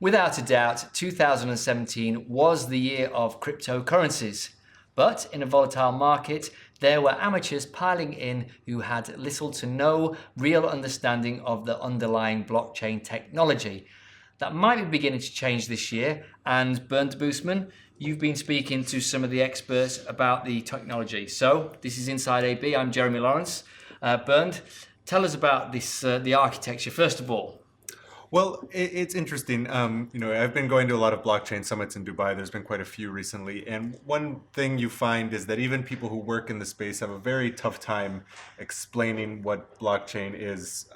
Without a doubt, 2017 was the year of cryptocurrencies. But in a volatile market, there were amateurs piling in who had little to no real understanding of the underlying blockchain technology. That might be beginning to change this year. And Bernd Debusmann, you've been speaking to some of the experts about the technology. So this is Inside AB. I'm Jeremy Lawrence. Bernd, tell us about this, the architecture first of all. Well, it's interesting. I've been going to a lot of blockchain summits in Dubai. There's been quite a few recently, and one thing you find is that even people who work in the space have a very tough time explaining what blockchain is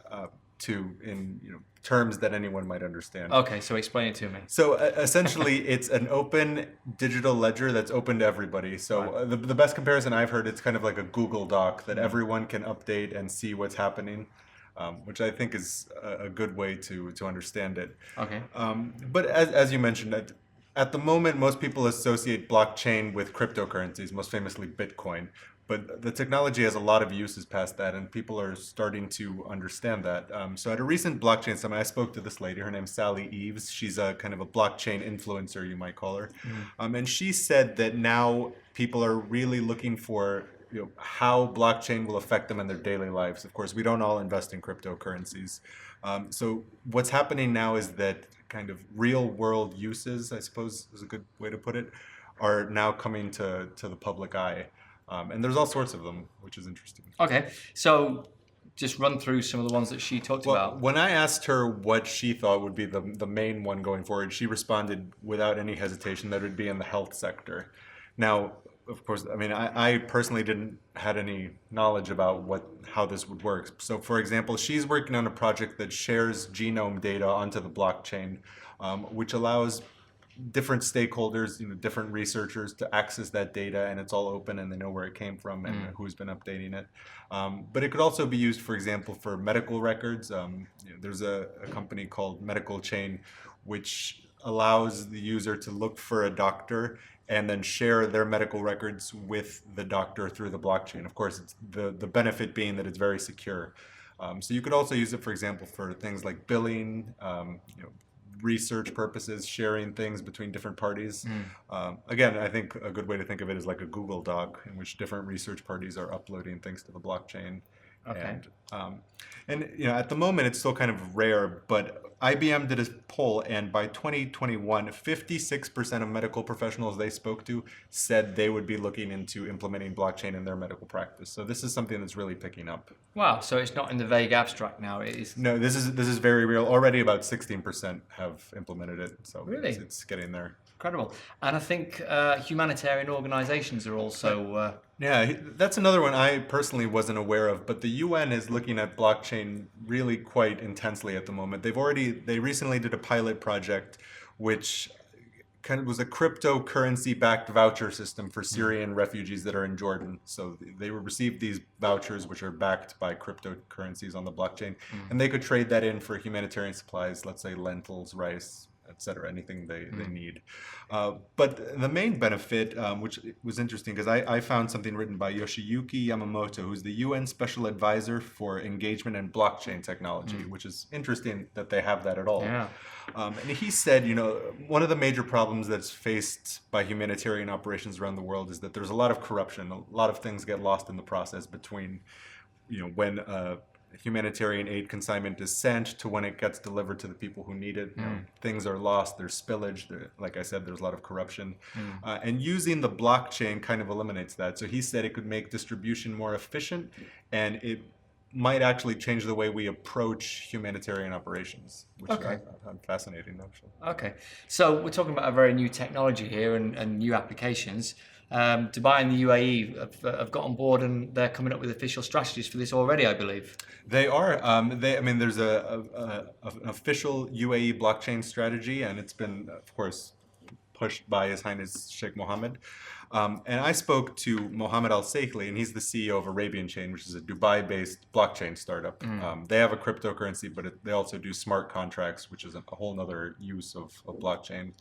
in terms that anyone might understand. Okay, so explain it to me. So essentially, it's an open digital ledger that's open to everybody. So the best comparison I've heard, it's kind of like a Google Doc that everyone can update and see what's happening. Which I think is a good way to understand it. Okay. But as you mentioned, at the moment, most people associate blockchain with cryptocurrencies, most famously Bitcoin. But the technology has a lot of uses past that, and people are starting to understand that. So at a recent blockchain summit, I spoke to this lady. Her name's Sally Eves. She's a kind of a blockchain influencer, you might call her. And she said that now people are really looking for how blockchain will affect them in their daily lives. Of course, we don't all invest in cryptocurrencies. So what's happening now is that kind of real world uses, I suppose is a good way to put it, are now coming to the public eye. And there's all sorts of them, which is interesting. Okay, so just run through some of the ones that she talked about. When I asked her what she thought would be the main one going forward, she responded without any hesitation that it would be in the health sector. Now, of course, I mean, I personally didn't had any knowledge about how this would work. So, for example, she's working on a project that shares genome data onto the blockchain, which allows different stakeholders, different researchers to access that data, and it's all open and they know where it came from and who's been updating it. But it could also be used, for example, for medical records. There's a company called Medical Chain, which allows the user to look for a doctor and then share their medical records with the doctor through the blockchain. Of course, it's the benefit being that it's very secure. So you could also use it, for example, for things like billing, research purposes, sharing things between different parties. Again, I think a good way to think of it is like a Google Doc in which different research parties are uploading things to the blockchain. Okay. And at the moment it's still kind of rare, but IBM did a poll, and by 2021, 56% of medical professionals they spoke to said they would be looking into implementing blockchain in their medical practice. So this is something that's really picking up. Wow, so it's not in the vague abstract now, it is. No, this is very real. Already about 16% have implemented it. So Really? It's getting there. Incredible. And I think humanitarian organizations are also... Yeah, that's another one I personally wasn't aware of, but the UN is looking at blockchain really quite intensely at the moment. They recently did a pilot project which kind of was a cryptocurrency-backed voucher system for Syrian refugees that are in Jordan. So they received these vouchers which are backed by cryptocurrencies on the blockchain, and they could trade that in for humanitarian supplies, let's say lentils, rice, etc., anything they need. But the main benefit, which was interesting, because I found something written by Yoshiyuki Yamamoto, who's the UN Special Advisor for Engagement in Blockchain Technology, which is interesting that they have that at all. Yeah. And he said, one of the major problems that's faced by humanitarian operations around the world is that there's a lot of corruption. A lot of things get lost in the process between, when humanitarian aid consignment is sent to when it gets delivered to the people who need it. Things are lost, there's spillage, like I said, there's a lot of corruption. And using the blockchain kind of eliminates that. So he said it could make distribution more efficient, and it might actually change the way we approach humanitarian operations, which I found fascinating, actually. Okay, so we're talking about a very new technology here and new applications. Dubai and the UAE have got on board, and they're coming up with official strategies for this already, I believe. They are. There's an official UAE blockchain strategy, and it's been, of course, pushed by His Highness Sheikh Mohammed. And I spoke to Mohammed Al-Seikhli, and he's the CEO of Arabian Chain, which is a Dubai-based blockchain startup. They have a cryptocurrency, but they also do smart contracts, which is a whole other use of blockchain.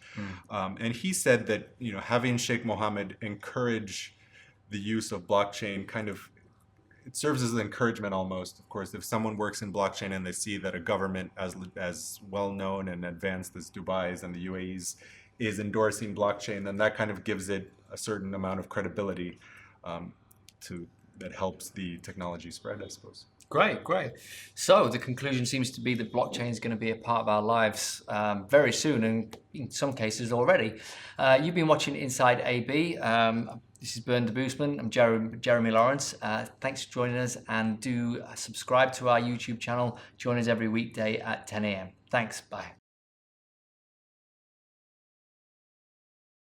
And he said that having Sheikh Mohammed encourage the use of blockchain kind of it serves as an encouragement almost. Of course, if someone works in blockchain and they see that a government as well known and advanced as Dubai's and the UAE's is endorsing blockchain, then that kind of gives it a certain amount of credibility to that helps the technology spread, I suppose. Great, great. So the conclusion seems to be that blockchain is going to be a part of our lives very soon, and in some cases already. You've been watching Inside AB. This is Bernd Debusmann. I'm Jeremy Lawrence. Thanks for joining us, and do subscribe to our YouTube channel. Join us every weekday at 10 a.m. Thanks. Bye.